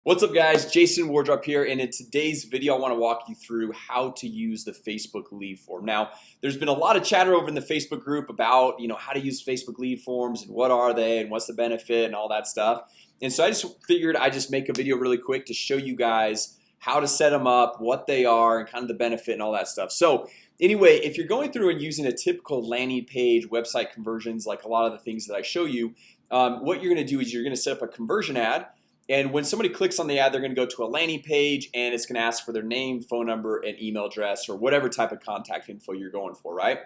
What's up guys, Jason Wardrop here, and in today's video I want to walk you through how to use the Facebook lead form. Now there's been a lot of chatter over in the Facebook group about how to use Facebook lead forms and what are they and what's the benefit and all that stuff. And so I just figured I'd just make a video really quick to show you guys how to set them up, what they are, and kind of the benefit and all that stuff. So anyway, if you're going through and using a typical landing page website conversions, like a lot of the things that I show you, what you're gonna do is you're gonna set up a conversion ad. And when somebody clicks on the ad, they're gonna go to a landing page and it's gonna ask for their name, phone number, and email address, or whatever type of contact info you're going for, right?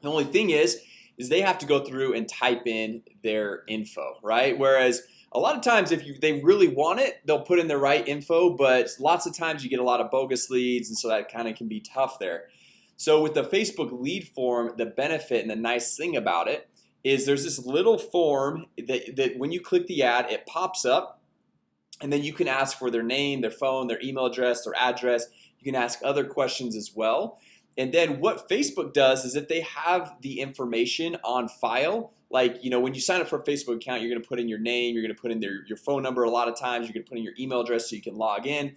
The only thing is they have to go through and type in their info, right? Whereas a lot of times if they really want it, they'll put in the right info, but lots of times you get a lot of bogus leads, and so that kind of can be tough there. So with the Facebook lead form, the benefit and the nice thing about it is there's this little form that when you click the ad, it pops up. And then you can ask for their name, their phone, their email address, their address. You can ask other questions as well. And then what Facebook does is if they have the information on file, like when you sign up for a Facebook account, you're gonna put in your name, you're gonna put in your phone number. A lot of times you're gonna put in your email address so you can log in.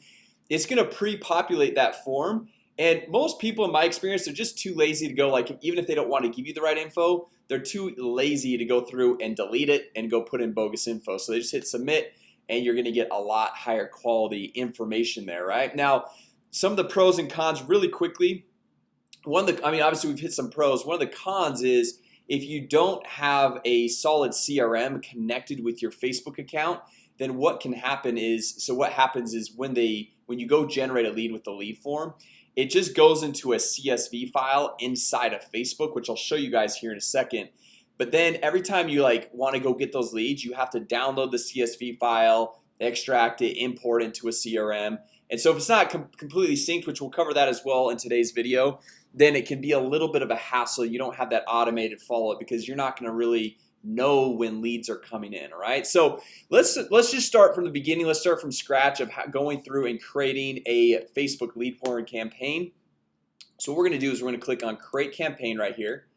It's gonna pre-populate that form. And most people in my experience, they're just too lazy to go, like, even if they don't want to give you the right info, they're too lazy to go through and delete it and go put in bogus info. So they just hit submit, and you're gonna get a lot higher quality information there. Right now, some of the pros and cons really quickly. Obviously we've hit some pros. One of the cons is if you don't have a solid CRM connected with your Facebook account, then what can happen is, what happens is when you go generate a lead with the lead form, it just goes into a CSV file inside of Facebook, which I'll show you guys here in a second. But then every time you want to go get those leads, you have to download the CSV file, extract it, import it into a CRM. And so if it's not completely synced, which we'll cover that as well in today's video, then it can be a little bit of a hassle. You don't have that automated follow-up because you're not going to really know when leads are coming in. All right, so let's just start from the beginning. Let's start from scratch of going through and creating a Facebook lead form campaign. So what we're going to do is we're going to click on create campaign right here.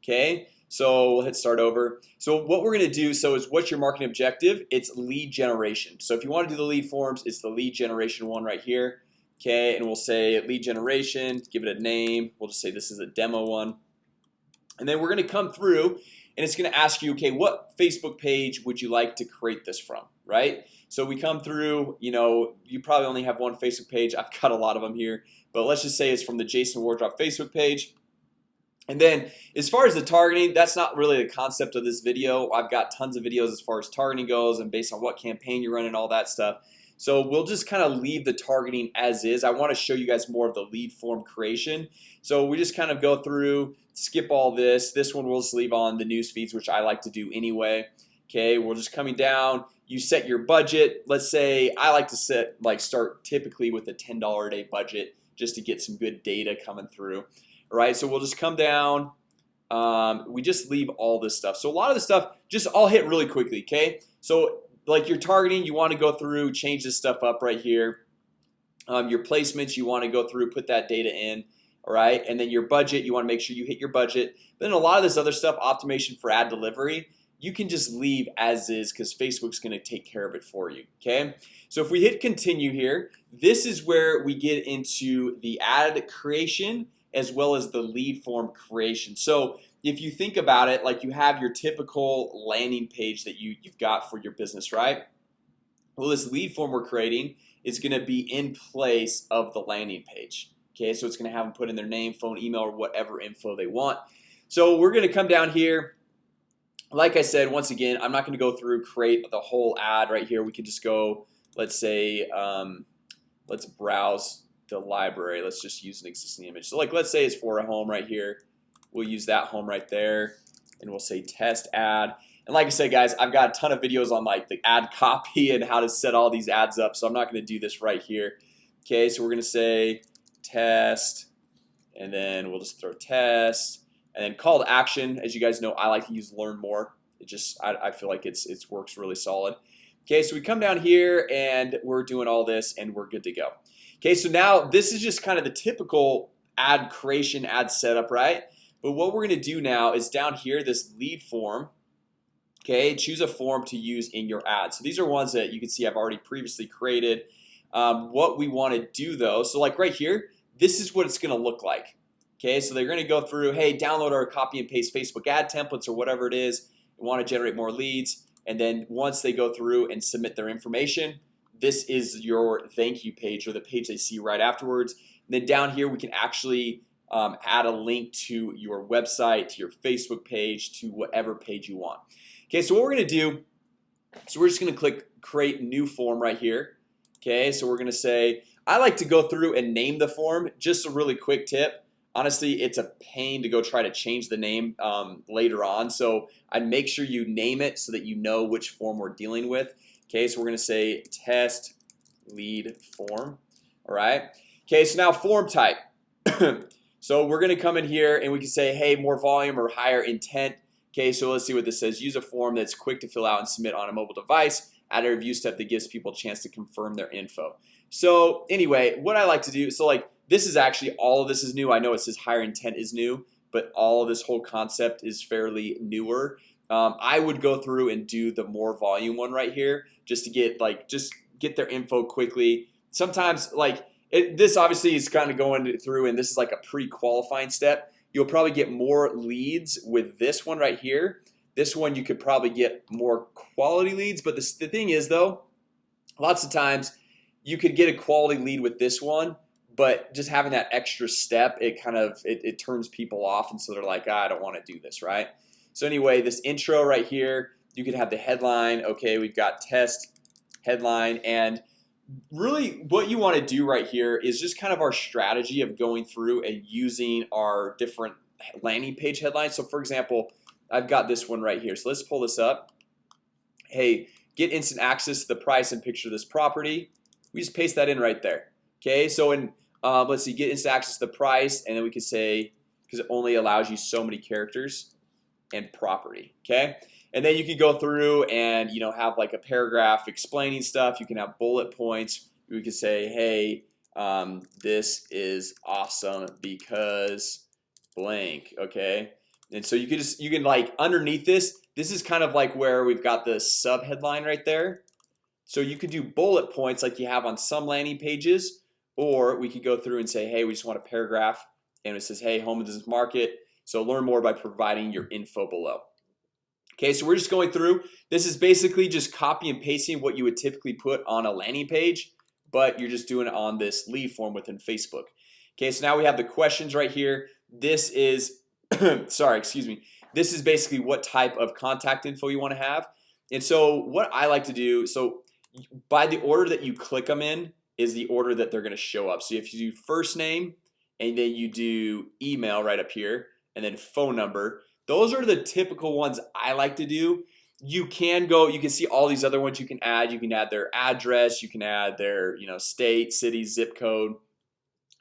Okay, so we'll hit start over. So what we're gonna do is what's your marketing objective? It's lead generation. So if you want to do the lead forms, it's the lead generation one right here. Okay, and we'll say lead generation, give it a name. We'll just say this is a demo one. And then we're gonna come through and it's gonna ask you, okay, what Facebook page would you like to create this from, right? So we come through, you probably only have one Facebook page. I've got a lot of them here, but let's just say it's from the Jason Wardrop Facebook page. And then as far as the targeting, that's not really the concept of this video. I've got tons of videos as far as targeting goes and based on what campaign you're running, all that stuff. So we'll just kind of leave the targeting as is. I want to show you guys more of the lead form creation. So we just kind of go through, skip all this. This one we'll just leave on the news feeds, which I like to do anyway. Okay, we're just coming down. You set your budget. Let's say I like to start typically with a $10 a day budget just to get some good data coming through. All right, so we'll just come down. We just leave all this stuff. So a lot of the stuff just I'll hit really quickly. Okay, so like your targeting, you want to go through, change this stuff up right here. Your placements, you want to go through, put that data in. All right, and then your budget, you want to make sure you hit your budget. But then a lot of this other stuff, optimization for ad delivery, you can just leave as is because Facebook's going to take care of it for you. Okay, so if we hit continue here, this is where we get into the ad creation as well as the lead form creation. So if you think about it, like you have your typical landing page that you've got for your business, right? Well, this lead form we're creating is going to be in place of the landing page. Okay, so it's going to have them put in their name, phone, email, or whatever info they want. So we're going to come down here. Like I said, once again, I'm not going to go through create the whole ad right here. We can just go, let's say, let's browse the library. Let's just use an existing image. So let's say it's for a home right here. We'll use that home right there and we'll say test ad. And like I said, guys, I've got a ton of videos on the ad copy and how to set all these ads up, so I'm not going to do this right here. Okay, so we're going to say test, and then we'll just throw test, and then call to action. As you guys know, I like to use learn more. I feel like it works really solid. Okay, so we come down here and we're doing all this and we're good to go. Okay, so now this is just kind of the typical ad creation, ad setup, right? But what we're gonna do now is down here, this lead form. Okay, choose a form to use in your ad. So these are ones that you can see I've already previously created. What we want to do though, so like right here, this is what it's gonna look like. Okay, so they're gonna go through, hey, download our copy and paste Facebook ad templates or whatever it is. You want to generate more leads, and then once they go through and submit their information, this is your thank you page, or the page they see right afterwards. And then down here we can actually add a link to your website, to your Facebook page, to whatever page you want. Okay, so what we're gonna do, so we're just gonna click create new form right here. Okay, so we're gonna say, I like to go through and name the form. Just a really quick tip, honestly, it's a pain to go try to change the name later on, so I'd make sure you name it so that you know which form we're dealing with. Okay, so we're gonna say test lead form. All right, okay, so now form type. So we're gonna come in here and we can say, hey, more volume or higher intent. Okay, so let's see what this says. Use a form that's quick to fill out and submit on a mobile device. Add a review step that gives people a chance to confirm their info. So anyway, what I like to do, so like this is actually, all of this is new. I know it says higher intent is new, but all of this whole concept is fairly newer. I would go through and do the more volume one right here, just to get get their info quickly. Sometimes like this obviously is kind of going through, and this is like a pre-qualifying step. You'll probably get more leads with this one right here. This one you could probably get more quality leads, but the thing is though, lots of times you could get a quality lead with this one, but just having that extra step, it kind of it turns people off, and so they're like, I don't want to do this, right? So anyway, this intro right here, you could have the headline. Okay, we've got test headline, and really what you want to do right here is just kind of our strategy of going through and using our different landing page headlines. So for example, I've got this one right here, so let's pull this up. Hey, get instant access to the price and picture of this property. We just paste that in right there. Okay, so in let's see, get instant access to the price, and then we can say, because it only allows you so many characters, and property. Okay, and then you can go through and have like a paragraph explaining stuff. You can have bullet points. We can say, hey, this is awesome because blank. Okay, and so you can like underneath this is kind of like where we've got the sub headline right there. So you could do bullet points like you have on some landing pages, or we could go through and say, hey, we just want a paragraph, and it says, hey, home of this market, so learn more by providing your info below. Okay, so we're just going through. This is basically just copy and pasting what you would typically put on a landing page, but you're just doing it on this lead form within Facebook. Okay, so now we have the questions right here. This is sorry, excuse me. This is basically what type of contact info you want to have. And so what I like to do, so by the order that you click them in is the order that they're going to show up. So if you do first name, and then you do email right up here, and then phone number, those are the typical ones I like to do. You can go, you can see all these other ones you can add. You can add their address, you can add their state, city, zip code,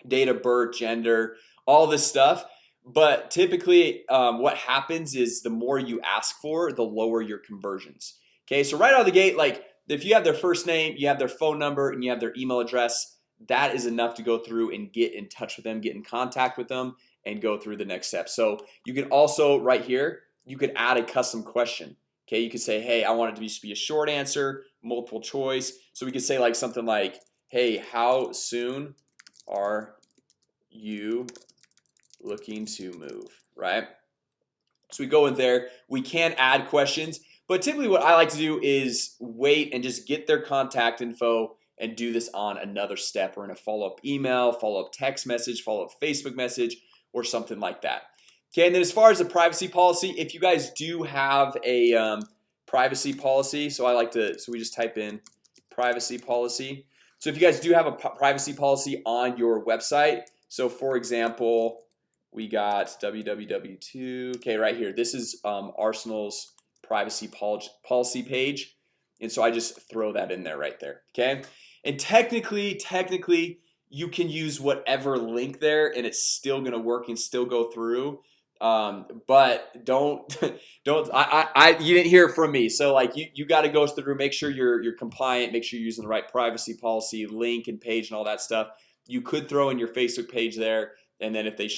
date of birth, gender, all this stuff. But typically what happens is the more you ask for, the lower your conversions. Okay, so right out of the gate, like if you have their first name, you have their phone number, and you have their email address, that is enough to go through and get in touch with them, get in contact with them, and go through the next step. So you can also right here, you could add a custom question. Okay, you could say, hey, I want it to be a short answer, multiple choice. So we could say like something like, hey, how soon are you looking to move, right? So we go in there, we can add questions, but typically what I like to do is wait and just get their contact info and do this on another step, or in a follow-up email, follow-up text message, follow-up Facebook message, or something like that. Okay, and then as far as the privacy policy, if you guys do have a privacy policy, so we just type in privacy policy. So if you guys do have a privacy policy on your website, so for example, we got www.2. Okay, right here, this is Arsenal's privacy policy page, and so I just throw that in there right there. Okay, and technically you can use whatever link there, and it's still gonna work and still go through. But don't you didn't hear it from me, so like you got to go through, make sure you're compliant, make sure you're using the right privacy policy, link and page and all that stuff. You could throw in your Facebook page there, and then if they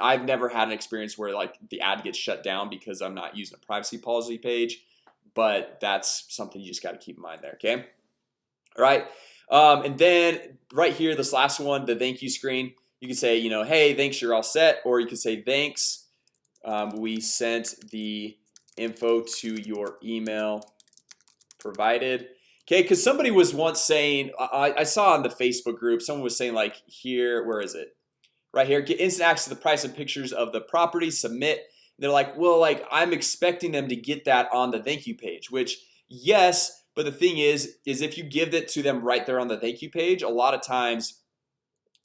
I've never had an experience where like the ad gets shut down because I'm not using a privacy policy page, but that's something you just got to keep in mind there. Okay. All right. And then right here, this last one, the thank you screen, you can say, hey, thanks, you're all set. Or you can say, thanks, we sent the info to your email provided. Okay, because somebody was once saying, I saw on the Facebook group, someone was saying like here, where is it? Right here, get instant access to the price and pictures of the property, submit. They're like, well, like I'm expecting them to get that on the thank you page, which yes, but the thing is if you give it to them right there on the thank you page, a lot of times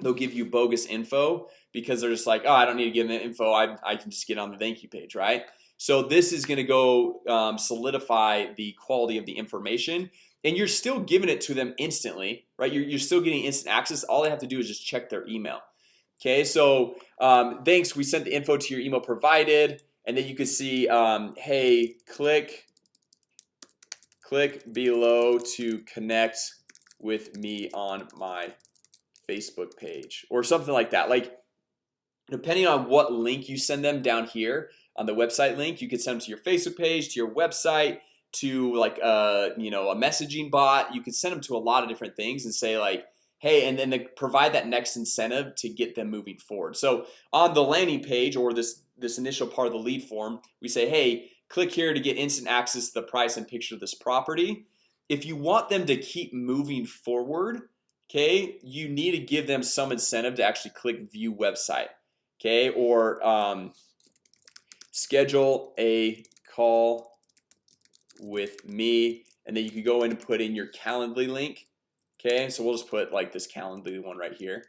they'll give you bogus info because they're just like, oh, I don't need to give them the info. I can just get on the thank you page, right? So this is going to go solidify the quality of the information, and you're still giving it to them instantly, right? You're still getting instant access. All they have to do is just check their email. Okay, so thanks, we sent the info to your email provided, and then you can see, hey, click below to connect with me on my Facebook page or something like that. Like depending on what link you send them down here on the website link, you could send them to your Facebook page, to your website, to like a messaging bot. You could send them to a lot of different things and say like, hey, and then they provide that next incentive to get them moving forward. So on the landing page or this initial part of the lead form, we say, hey, click here to get instant access to the price and picture of this property. If you want them to keep moving forward, okay, you need to give them some incentive to actually click view website, okay, or schedule a call with me, and then you can go in and put in your Calendly link. Okay, so we'll just put like this Calendly one right here.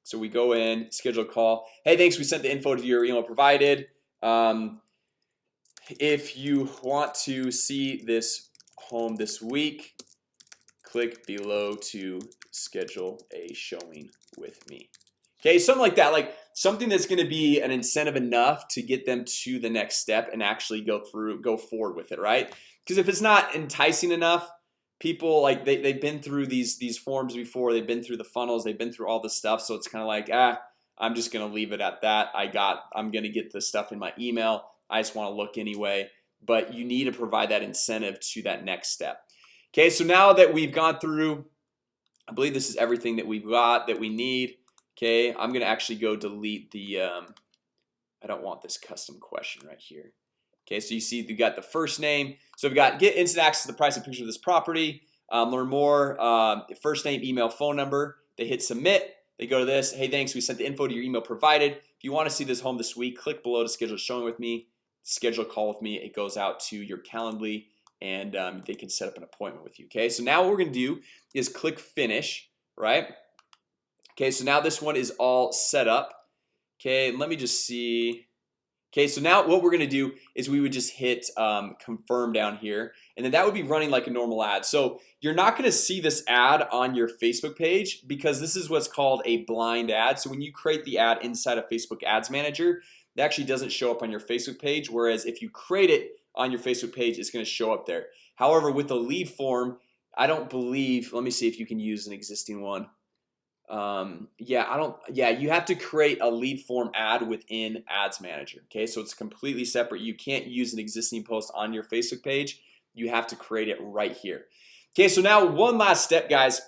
So we go in, schedule a call. Hey, thanks, we sent the info to your email provided. If you want to see this home this week, click below to schedule a showing with me. Okay, something like that, like something that's going to be an incentive enough to get them to the next step and actually go forward with it, right? Because if it's not enticing enough, people like they've been through these forms before, they've been through the funnels, they've been through all this stuff, so it's kind of like, I'm just gonna leave it at that. I'm gonna get the stuff in my email. I just want to look anyway. But you need to provide that incentive to that next step. Okay, so now that we've gone through, I believe this is everything that we've got that we need. Okay, I'm gonna actually go delete the I don't want this custom question right here. Okay, so you see we got the first name. So we've got get instant access to the price and picture of this property, learn more, first name, email, phone number. They hit submit. They go to this. Hey, thanks, we sent the info to your email provided. If you want to see this home this week, click below to schedule a showing with me. Schedule a call with me. It goes out to your Calendly, and they can set up an appointment with you. Okay, so now what we're gonna do is click finish, right? Okay, so now this one is all set up. Okay, let me just see. Okay, so now what we're gonna do is we would just hit confirm down here, and then that would be running like a normal ad. So you're not gonna see this ad on your Facebook page because this is what's called a blind ad. So when you create the ad inside of Facebook Ads Manager, it actually doesn't show up on your Facebook page, whereas if you create it on your Facebook page, it's gonna show up there. However, with the lead form, I don't believe, let me see if you can use an existing one. Yeah, you have to create a lead form ad within Ads Manager. Okay, so it's completely separate. You can't use an existing post on your Facebook page. You have to create it right here. Okay, so now one last step, guys.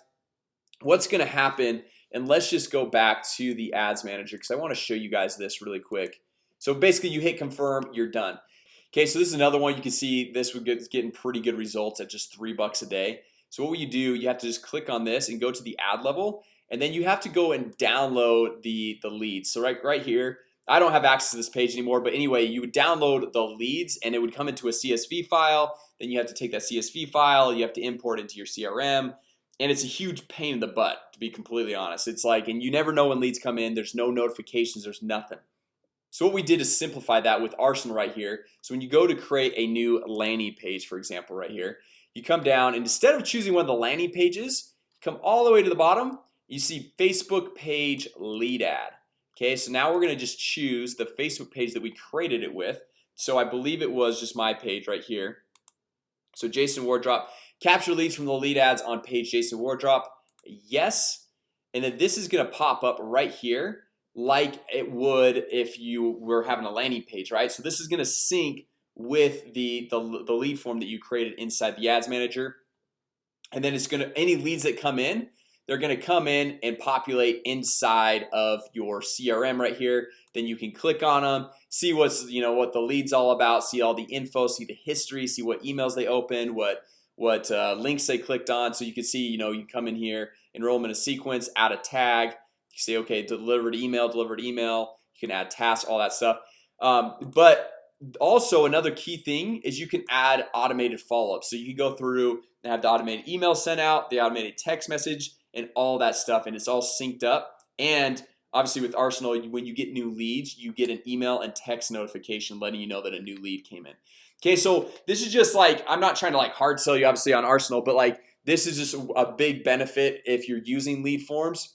What's gonna happen, and let's just go back to the Ads Manager because I want to show you guys this really quick. So basically you hit confirm, you're done. Okay, so this is another one. You can see this would get getting pretty good results at just $3 a day. So what you do, you have to just click on this and go to the ad level, and then you have to go and download the leads. So right here, I don't have access to this page anymore, but anyway, you would download the leads and it would come into a CSV file. Then you have to take that CSV file, you have to import it into your CRM, and it's a huge pain in the butt, to be completely honest. It's like, and you never know when leads come in. There's no notifications, there's nothing. So what we did is simplify that with Arsenal right here. So when you go to create a new landing page, for example, right here, you come down, and instead of choosing one of the landing pages, come all the way to the bottom. You see Facebook page lead ad. Okay, so now we're gonna just choose the Facebook page that we created it with. So I believe it was just my page right here. So Jason Wardrop, capture leads from the lead ads on page Jason Wardrop. Yes, and then this is gonna pop up right here like it would if you were having a landing page, right? So this is gonna sync with the lead form that you created inside the ads manager. And then it's gonna, any leads that come in, they're gonna come in and populate inside of your CRM right here. Then you can click on them, see what's, what the lead's all about, see all the info, see the history, see what emails they opened, what links they clicked on. So you can see, you come in here, enrollment in a sequence, add a tag. You say, okay, delivered email. You can add tasks, all that stuff. But also another key thing is you can add automated follow-up. So you can go through and have the automated email sent out, the automated text message, and all that stuff, and it's all synced up. And obviously with Arsenal, when you get new leads, you get an email and text notification letting you know that a new lead came in. Okay, so this is just like, I'm not trying to like hard sell you obviously on Arsenal, but like this is just a big benefit if you're using lead forms,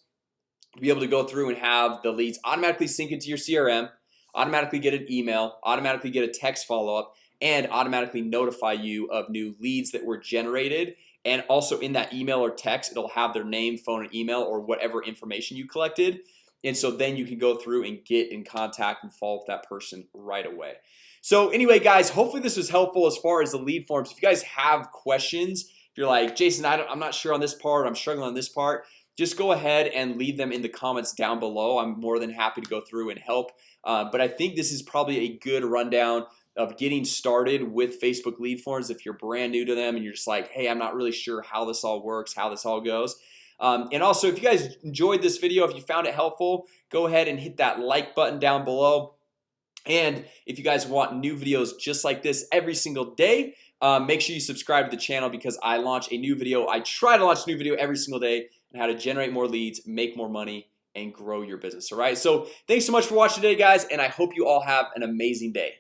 to be able to go through and have the leads automatically sync into your CRM, automatically get an email, automatically get a text follow-up, and automatically notify you of new leads that were generated. And also in that email or text, it'll have their name, phone, and email, or whatever information you collected. And so then you can go through and get in contact and follow up with that person right away. So anyway, guys, hopefully this was helpful as far as the lead forms. If you guys have questions, if you're like, Jason, I'm not sure on this part, I'm struggling on this part, just go ahead and leave them in the comments down below. I'm more than happy to go through and help. But I think this is probably a good rundown of getting started with Facebook lead forms if you're brand new to them and you're just like, hey, I'm not really sure how this all works, how this all goes. And also, if you guys enjoyed this video, if you found it helpful, go ahead and hit that like button down below. And if you guys want new videos just like this every single day, make sure you subscribe to the channel, because I launch a new video. I try to launch a new video every single day on how to generate more leads, make more money, and grow your business. All right, so thanks so much for watching today, guys, and I hope you all have an amazing day.